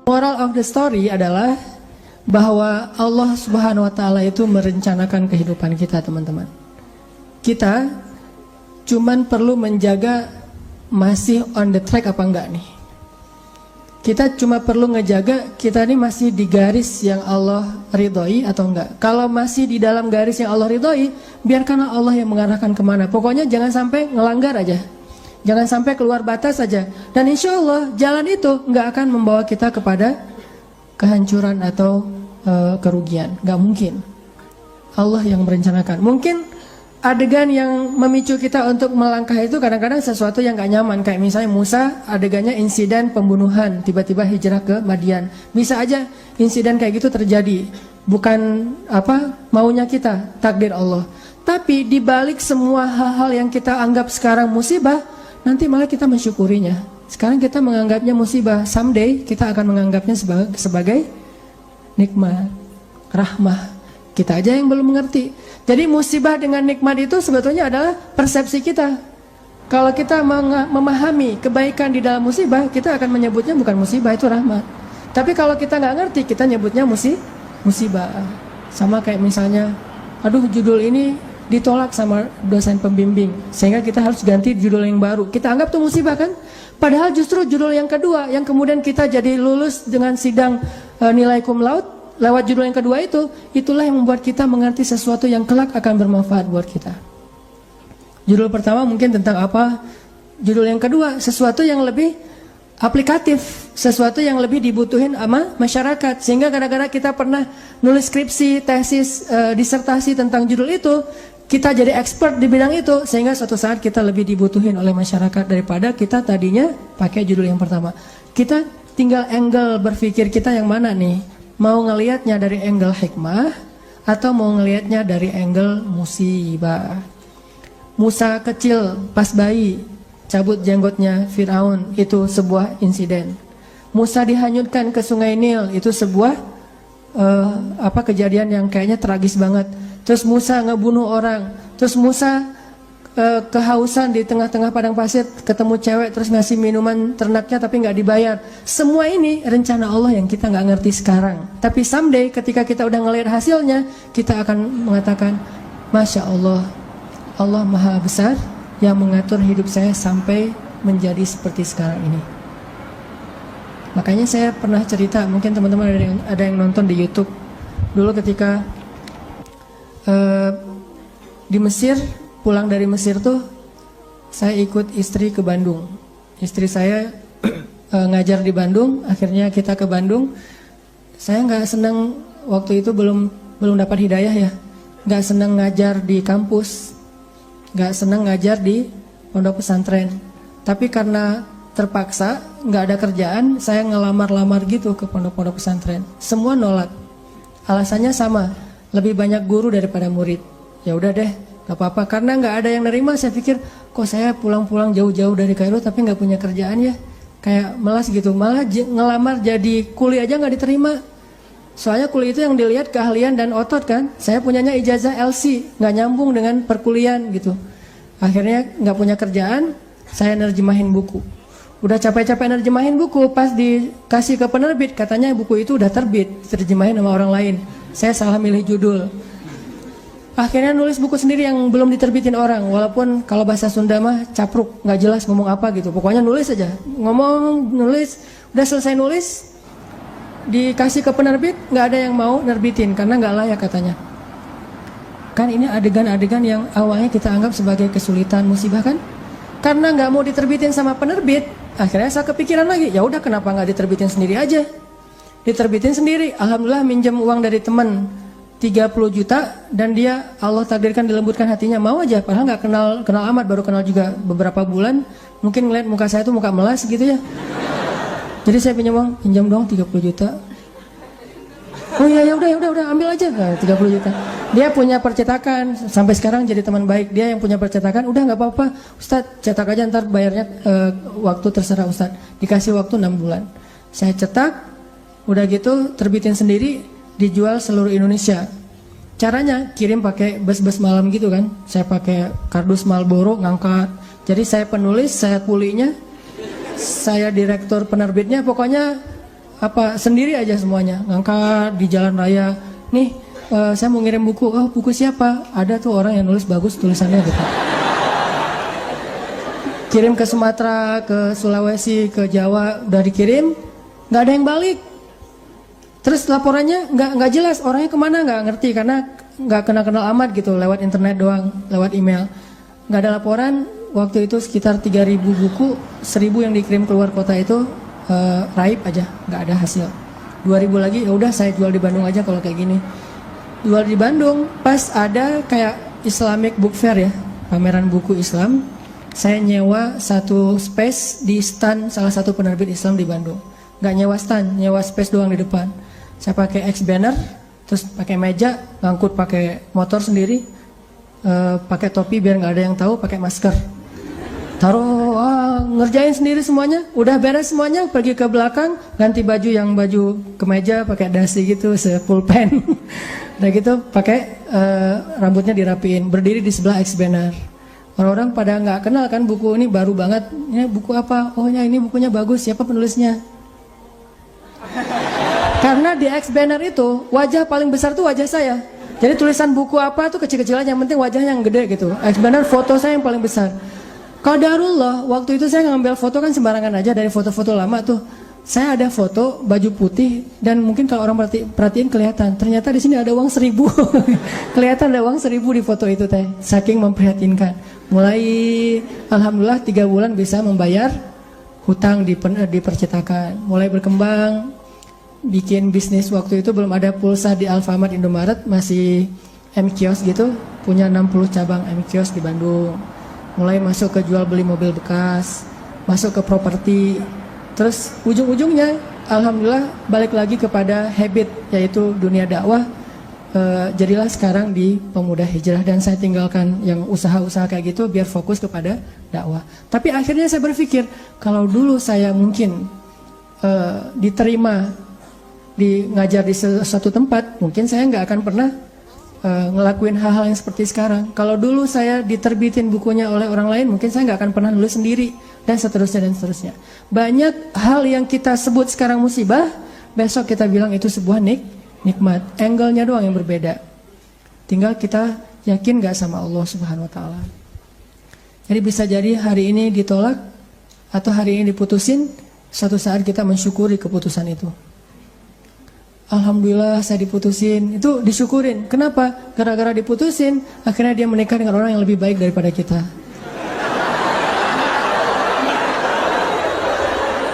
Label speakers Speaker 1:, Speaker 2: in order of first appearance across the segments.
Speaker 1: Moral of the story adalah bahwa Allah Subhanahu wa Ta'ala itu merencanakan kehidupan kita, teman-teman. Kita cuman perlu menjaga masih on the track apa enggak nih. Kita cuma perlu ngejaga kita ini masih di garis yang Allah ridhoi atau enggak. Kalau masih di dalam garis yang Allah ridhoi, biarkanlah Allah yang mengarahkan kemana. Pokoknya jangan sampai ngelanggar aja. Jangan sampai keluar batas saja. Dan insya Allah jalan itu nggak akan membawa kita kepada kehancuran atau kerugian. Nggak mungkin. Allah yang merencanakan. Mungkin adegan yang memicu kita untuk melangkah itu kadang-kadang sesuatu yang nggak nyaman. Kayak misalnya Musa, adegannya insiden pembunuhan, tiba-tiba hijrah ke Madian. Bisa aja insiden kayak gitu terjadi. Bukan maunya kita, takdir Allah. Tapi dibalik semua hal-hal yang kita anggap sekarang musibah, nanti malah kita mensyukurinya. Sekarang kita menganggapnya musibah, someday kita akan menganggapnya sebagai nikmat, rahmah. Kita aja yang belum mengerti. Jadi musibah dengan nikmat itu sebetulnya adalah persepsi kita. Kalau kita memahami kebaikan di dalam musibah, kita akan menyebutnya bukan musibah, itu rahmat. Tapi kalau kita nggak ngerti, kita nyebutnya musibah. Sama kayak misalnya, aduh judul ini ditolak sama dosen pembimbing, sehingga kita harus ganti judul yang baru. Kita anggap itu musibah kan? Padahal justru judul yang kedua yang kemudian kita jadi lulus dengan sidang nilai cum laude lewat judul yang kedua itulah yang membuat kita mengerti sesuatu yang kelak akan bermanfaat buat kita. Judul pertama mungkin tentang apa? Judul yang kedua sesuatu yang lebih aplikatif, sesuatu yang lebih dibutuhin sama masyarakat. Sehingga kadang-kadang kita pernah nulis skripsi, tesis, disertasi tentang judul itu, kita jadi expert di bidang itu, sehingga suatu saat kita lebih dibutuhin oleh masyarakat daripada kita tadinya pakai judul yang pertama. Kita tinggal angle berpikir kita yang mana nih? Mau ngelihatnya dari angle hikmah atau mau ngelihatnya dari angle musibah? Musa kecil pas bayi cabut jenggotnya Firaun, itu sebuah insiden. Musa dihanyutkan ke Sungai Nil, itu sebuah kejadian yang kayaknya tragis banget. Terus Musa ngebunuh orang, terus Musa kehausan di tengah-tengah padang pasir, ketemu cewek terus ngasih minuman ternaknya tapi nggak dibayar. Semua ini rencana Allah yang kita nggak ngerti sekarang. Tapi someday ketika kita udah ngelihat hasilnya, kita akan mengatakan, Masya Allah, Allah Maha Besar yang mengatur hidup saya sampai menjadi seperti sekarang ini. Makanya saya pernah cerita, mungkin teman-teman ada yang nonton di YouTube. Dulu ketika di Mesir, pulang dari Mesir tuh saya ikut istri ke Bandung. Istri saya ngajar di Bandung, akhirnya kita ke Bandung. Saya nggak senang waktu itu belum dapat hidayah ya, nggak senang ngajar di kampus, nggak senang ngajar di pondok pesantren. Tapi karena terpaksa nggak ada kerjaan, saya ngelamar-lamar gitu ke pondok-pondok pesantren. Semua nolak, alasannya sama, lebih banyak guru daripada murid. Ya udah deh, gak apa-apa. Karena nggak ada yang nerima, saya pikir kok saya pulang-pulang jauh-jauh dari Kairo tapi nggak punya kerjaan ya, kayak malas gitu. Malah ngelamar jadi kuli aja nggak diterima. Soalnya kuli itu yang dilihat keahlian dan otot kan. Saya punyanya ijazah LC, nggak nyambung dengan perkuliahan gitu. Akhirnya nggak punya kerjaan, saya nerjemahin buku. Udah capek-capek nerjemahin buku, pas dikasih ke penerbit katanya buku itu udah terbit, terjemahin sama orang lain. Saya salah milih judul. Akhirnya nulis buku sendiri yang belum diterbitin orang. Walaupun kalau bahasa Sunda mah capruk, nggak jelas ngomong apa gitu. Pokoknya nulis aja, nulis. Udah selesai nulis, dikasih ke penerbit, nggak ada yang mau nerbitin karena nggak layak katanya. Kan ini adegan-adegan yang awalnya kita anggap sebagai kesulitan, musibah kan? Karena nggak mau diterbitin sama penerbit, akhirnya saya kepikiran lagi, ya udah kenapa nggak diterbitin sendiri aja? Diterbitin sendiri. Alhamdulillah minjem uang dari teman 30 juta dan dia Allah takdirkan dilembutkan hatinya, mau aja, padahal nggak kenal amat, baru kenal juga beberapa bulan. Mungkin ngeliat muka saya tuh muka melas gitu ya. Jadi saya pinjam uang, pinjam dong 30 juta. Oh ya udah ambil aja. Nah, 30 juta. Dia punya percetakan, sampai sekarang jadi teman baik. Dia yang punya percetakan, udah nggak apa-apa Ustadz, cetak aja ntar bayarnya waktu terserah Ustadz. Dikasih waktu 6 bulan. Saya cetak, udah gitu terbitin sendiri, dijual seluruh Indonesia. Caranya kirim pakai bus-bus malam gitu kan. Saya pakai kardus Marlboro ngangkat. Jadi saya penulis, saya kulinya, saya direktur penerbitnya, pokoknya sendiri aja semuanya, ngangkat di jalan raya. Nih, saya mau ngirim buku. Oh, buku siapa? Ada tuh orang yang nulis bagus tulisannya gitu. Kirim ke Sumatera, ke Sulawesi, ke Jawa, udah dikirim, nggak ada yang balik. Terus laporannya nggak jelas, orangnya kemana nggak ngerti karena nggak kenal amat gitu, lewat internet doang, lewat email. Nggak ada laporan. Waktu itu sekitar 3.000 buku, 1.000 yang dikirim keluar kota itu raib aja, nggak ada hasil. 2.000 lagi, ya udah saya jual di Bandung aja kalau kayak gini. Jual di Bandung, pas ada kayak Islamic Book Fair ya, pameran buku Islam. Saya nyewa satu space di stand salah satu penerbit Islam di Bandung. Nggak nyewa stand, nyewa space doang di depan. Saya pakai X banner, terus pakai meja, ngangkut pakai motor sendiri, pakai topi biar nggak ada yang tahu, pakai masker. Taruh, ngerjain sendiri semuanya, udah beres semuanya, pergi ke belakang, ganti baju yang baju kemeja, pakai dasi gitu, sepulpen. Udah gitu, pakai rambutnya dirapiin, berdiri di sebelah X banner. Orang-orang pada nggak kenal kan buku ini baru banget. Ini buku apa? Oh ya ini bukunya bagus. Siapa penulisnya? Karena di X banner itu wajah paling besar tuh wajah saya. Jadi tulisan buku apa tuh kecil-kecil aja. Yang penting wajahnya yang gede gitu. X banner foto saya yang paling besar. Qadarullah waktu itu saya ngambil foto kan sembarangan aja dari foto-foto lama tuh. Saya ada foto baju putih dan mungkin kalau orang perhatiin kelihatan. Ternyata di sini ada uang 1.000. Kelihatan ada uang 1.000 di foto itu teh. Saking memprihatinkan. Mulai alhamdulillah 3 bulan bisa membayar hutang di percetakan. Mulai berkembang, bikin bisnis. Waktu itu belum ada pulsa di Alfamart, Indomaret, masih M-Kios gitu. Punya 60 cabang M-Kios di Bandung. Mulai masuk ke jual beli mobil bekas, masuk ke properti. Terus ujung-ujungnya alhamdulillah balik lagi kepada habit, yaitu dunia dakwah. Jadilah sekarang di Pemuda Hijrah dan saya tinggalkan yang usaha-usaha kayak gitu biar fokus kepada dakwah. Tapi akhirnya saya berpikir kalau dulu saya mungkin diterima ngajar di suatu tempat, mungkin saya nggak akan pernah ngelakuin hal-hal yang seperti sekarang. Kalau dulu saya diterbitin bukunya oleh orang lain, mungkin saya nggak akan pernah nulis sendiri dan seterusnya dan seterusnya. Banyak hal yang kita sebut sekarang musibah, besok kita bilang itu sebuah nikmat. Angle-nya doang yang berbeda. Tinggal kita yakin gak sama Allah Subhanahu Wa Taala. Jadi bisa jadi hari ini ditolak atau hari ini diputusin, suatu saat kita mensyukuri keputusan itu. Alhamdulillah saya diputusin, itu disyukurin. Kenapa? Gara-gara diputusin, akhirnya dia menikah dengan orang yang lebih baik daripada kita.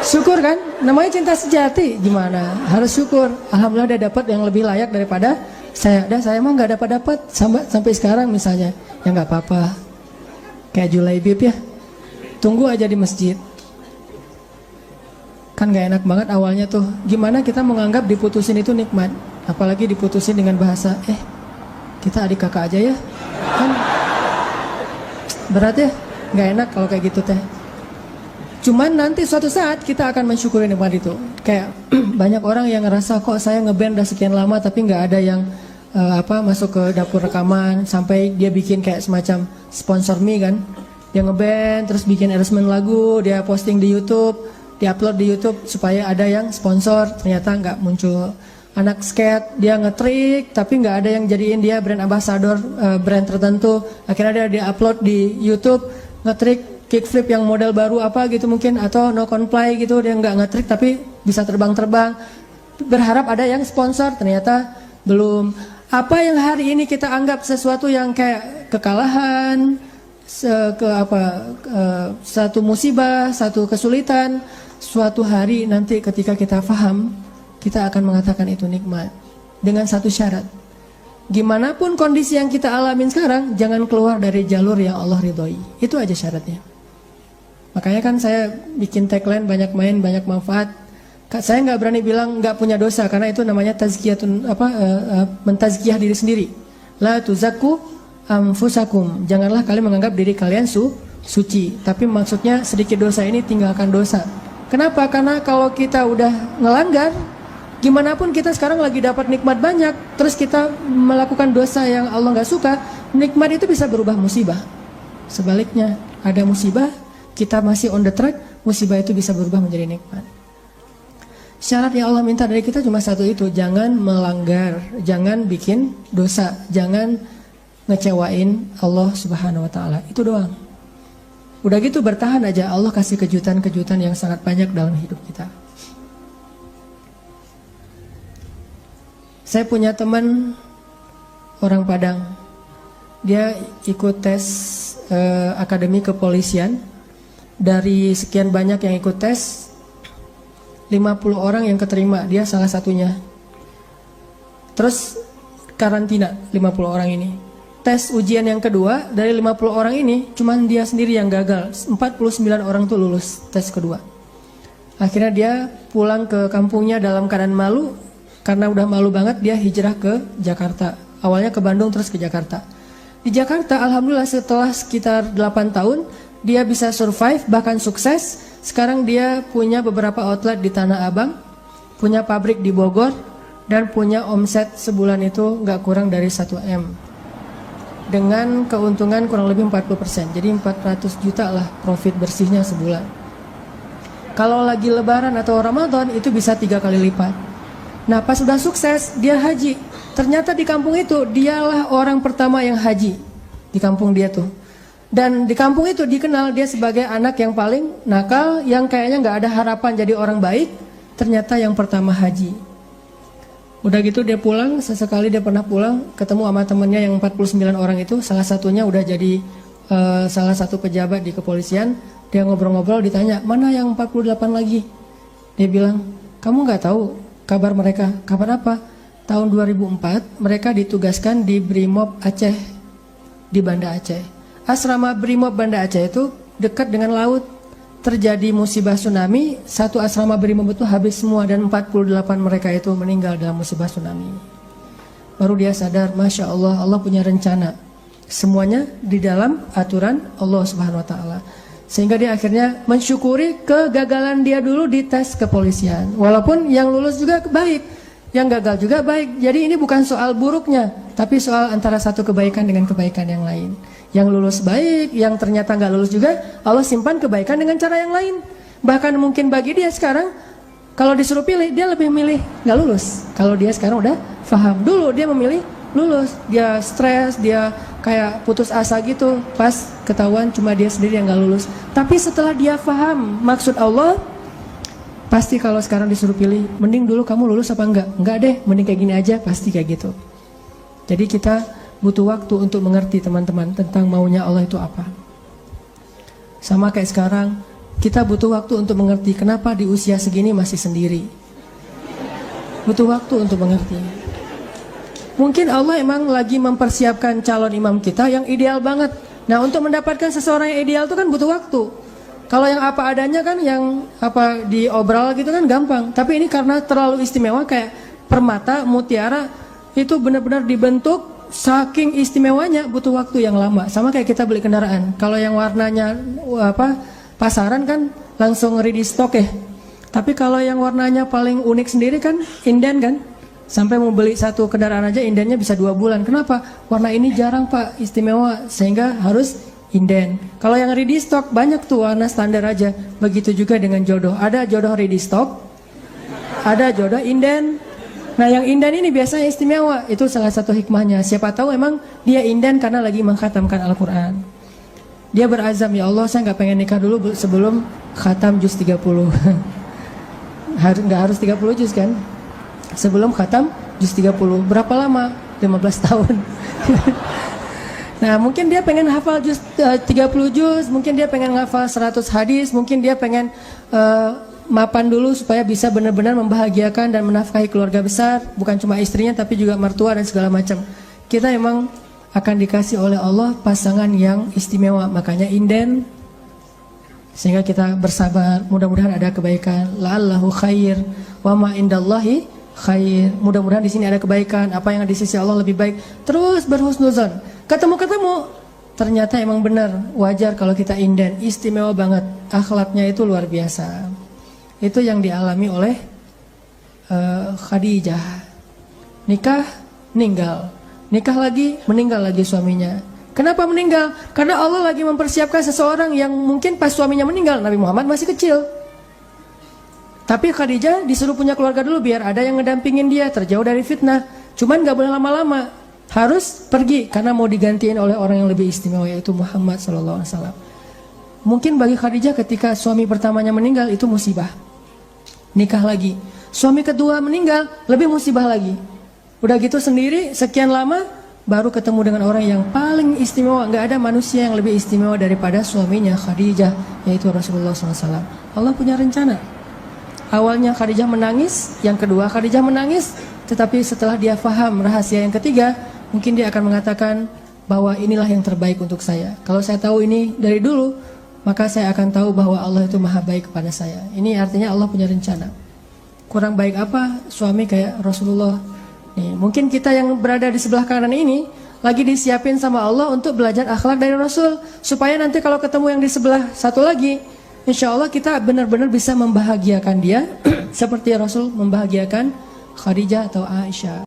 Speaker 1: Syukur kan? Namanya cinta sejati. Gimana? Harus syukur. Alhamdulillah dia dapat yang lebih layak daripada saya. Dan saya mah nggak dapat sampai sekarang misalnya. Ya nggak apa-apa. Kayak Julaibib ya. Tunggu aja di masjid. Kan gak enak banget awalnya tuh. Gimana kita menganggap diputusin itu nikmat? Apalagi diputusin dengan bahasa, kita adik kakak aja ya. Kan berat ya? Gak enak kalau kayak gitu teh. Cuman nanti suatu saat kita akan mensyukuri nikmat itu. Kayak banyak orang yang ngerasa kok saya ngeband udah sekian lama tapi gak ada yang masuk ke dapur rekaman. Sampai dia bikin kayak semacam sponsor me kan. Dia ngeband terus bikin arrangement lagu, dia posting di YouTube, diupload di YouTube supaya ada yang sponsor. Ternyata nggak muncul. Anak skate dia ngetrik tapi nggak ada yang jadiin dia brand ambassador brand tertentu. Akhirnya dia upload di YouTube ngetrik kickflip yang model baru apa gitu mungkin, atau no comply gitu, dia nggak ngetrik tapi bisa terbang-terbang. Berharap ada yang sponsor, ternyata belum. Apa yang hari ini kita anggap sesuatu yang kayak kekalahan, satu musibah, satu kesulitan, suatu hari nanti ketika kita paham, kita akan mengatakan itu nikmat. Dengan satu syarat, gimana pun kondisi yang kita alamin sekarang, jangan keluar dari jalur yang Allah ridhoi. Itu aja syaratnya. Makanya kan saya bikin tagline banyak main, banyak manfaat. Saya nggak berani bilang nggak punya dosa, karena itu namanya tazkiyatun, mentazkiyah diri sendiri. La tuzakku anfusakum. Janganlah kalian menganggap diri kalian suci. Tapi maksudnya sedikit dosa ini tinggalkan dosa. Kenapa? Karena kalau kita udah ngelanggar, gimana pun kita sekarang lagi dapat nikmat banyak, terus kita melakukan dosa yang Allah nggak suka, nikmat itu bisa berubah musibah. Sebaliknya, ada musibah, kita masih on the track, musibah itu bisa berubah menjadi nikmat. Syarat yang Allah minta dari kita cuma satu itu, jangan melanggar, jangan bikin dosa, jangan ngecewain Allah Subhanahu wa taala. Itu doang. Udah gitu bertahan aja, Allah kasih kejutan-kejutan yang sangat banyak dalam hidup kita. Saya punya teman orang Padang. Dia ikut tes akademi kepolisian. Dari sekian banyak yang ikut tes, 50 orang yang keterima, dia salah satunya. Terus karantina 50 orang ini. Tes ujian yang kedua, dari 50 orang ini cuman dia sendiri yang gagal. 49 orang tuh lulus tes kedua. Akhirnya dia pulang ke kampungnya dalam keadaan malu. Karena udah malu banget, dia hijrah ke Jakarta. Awalnya ke Bandung terus ke Jakarta. Di Jakarta alhamdulillah setelah sekitar 8 tahun dia bisa survive, bahkan sukses. Sekarang dia punya beberapa outlet di Tanah Abang, punya pabrik di Bogor, dan punya omset sebulan itu gak kurang dari 1 M. Dengan keuntungan kurang lebih 40%. Jadi 400 juta lah profit bersihnya sebulan. Kalau lagi lebaran atau Ramadan itu bisa 3 kali lipat. Nah pas sudah sukses dia haji. Ternyata di kampung itu dialah orang pertama yang haji. Di kampung dia tuh. Dan di kampung itu dikenal dia sebagai anak yang paling nakal, yang kayaknya gak ada harapan jadi orang baik. Ternyata yang pertama haji. Udah gitu dia pulang, sesekali dia pernah pulang ketemu sama temennya yang 49 orang itu. Salah satunya udah jadi salah satu pejabat di kepolisian. Dia ngobrol-ngobrol, ditanya, mana yang 48 lagi? Dia bilang, kamu gak tahu kabar mereka? Kabar apa? Tahun 2004 mereka ditugaskan di Brimob Aceh, di Banda Aceh. Asrama Brimob Banda Aceh itu dekat dengan laut. Terjadi musibah tsunami, satu asrama Brimob itu habis semua dan 48 mereka itu meninggal dalam musibah tsunami. Baru dia sadar, Masya Allah, Allah punya rencana. Semuanya di dalam aturan Allah Subhanahu wa taala. Sehingga dia akhirnya mensyukuri kegagalan dia dulu di tes kepolisian. Walaupun yang lulus juga baik, yang gagal juga baik. Jadi ini bukan soal buruknya, tapi soal antara satu kebaikan dengan kebaikan yang lain. Yang lulus baik, yang ternyata nggak lulus juga, Allah simpan kebaikan dengan cara yang lain. Bahkan mungkin bagi dia sekarang, kalau disuruh pilih, dia lebih milih nggak lulus. Kalau dia sekarang udah paham, dulu dia memilih lulus, dia stres, dia kayak putus asa gitu, pas ketahuan cuma dia sendiri yang nggak lulus. Tapi setelah dia paham maksud Allah, pasti kalau sekarang disuruh pilih, mending dulu kamu lulus apa enggak? Enggak deh, mending kayak gini aja, pasti kayak gitu. Jadi kita butuh waktu untuk mengerti teman-teman tentang maunya Allah itu apa. Sama kayak sekarang, kita butuh waktu untuk mengerti kenapa di usia segini masih sendiri. Butuh waktu untuk mengerti. Mungkin Allah emang lagi mempersiapkan calon imam kita yang ideal banget. Nah untuk mendapatkan seseorang yang ideal itu kan butuh waktu. Kalau yang apa adanya kan, yang apa diobral gitu kan gampang. Tapi ini karena terlalu istimewa, kayak permata, mutiara, itu benar-benar dibentuk. Saking istimewanya butuh waktu yang lama. Sama kayak kita beli kendaraan. Kalau yang warnanya pasaran kan langsung ready stock ya. Tapi kalau yang warnanya paling unik sendiri kan inden kan. Sampai mau beli satu kendaraan aja indennya bisa 2 bulan. Kenapa? Warna ini jarang Pak, istimewa, sehingga harus inden. Kalau yang ready stock banyak tuh warna standar aja. Begitu juga dengan jodoh. Ada jodoh ready stock, ada jodoh inden. Nah yang inden ini biasanya istimewa. Itu salah satu hikmahnya. Siapa tahu emang dia inden karena lagi mengkhatamkan Al-Quran. Dia berazam, ya Allah saya gak pengen nikah dulu sebelum khatam juz 30. Gak harus 30 juz kan. Sebelum khatam juz 30. Berapa lama? 15 tahun. Nah mungkin dia pengen hafal juz 30 juz. Mungkin dia pengen hafal 100 hadis. Mungkin dia pengen mapan dulu supaya bisa benar-benar membahagiakan dan menafkahi keluarga besar, bukan cuma istrinya tapi juga mertua dan segala macam. Kita emang akan dikasih oleh Allah pasangan yang istimewa, makanya inden, sehingga kita bersabar. Mudah-mudahan ada kebaikan. La'allahu khair wa ma indallahi khair. Mudah-mudahan di sini ada kebaikan, apa yang di sisi Allah lebih baik. Terus berhusnuzon. Ketemu-ketemu ternyata emang benar, wajar kalau kita inden, istimewa banget. Akhlaknya itu luar biasa. Itu yang dialami oleh Khadijah. Nikah, meninggal. Nikah lagi, meninggal lagi suaminya. Kenapa meninggal? Karena Allah lagi mempersiapkan seseorang yang mungkin pas suaminya meninggal, Nabi Muhammad masih kecil. Tapi Khadijah disuruh punya keluarga dulu biar ada yang ngedampingin dia terjauh dari fitnah. Cuman gak boleh lama-lama, harus pergi karena mau digantiin oleh orang yang lebih istimewa, yaitu Muhammad SAW. Mungkin bagi Khadijah ketika suami pertamanya meninggal itu musibah, nikah lagi. Suami kedua meninggal, lebih musibah lagi. Udah gitu sendiri, sekian lama baru ketemu dengan orang yang paling istimewa. Gak ada manusia yang lebih istimewa daripada suaminya Khadijah, yaitu Rasulullah SAW. Allah punya rencana. Awalnya Khadijah menangis, yang kedua Khadijah menangis, tetapi setelah dia faham rahasia yang ketiga, mungkin dia akan mengatakan bahwa inilah yang terbaik untuk saya. Kalau saya tahu ini dari dulu, maka saya akan tahu bahwa Allah itu maha baik kepada saya. Ini artinya Allah punya rencana. Kurang baik apa suami kayak Rasulullah? Nih, mungkin kita yang berada di sebelah kanan ini lagi disiapin sama Allah untuk belajar akhlak dari Rasul, supaya nanti kalau ketemu yang di sebelah satu lagi, insya Allah kita benar-benar bisa membahagiakan dia seperti Rasul membahagiakan Khadijah atau Aisyah.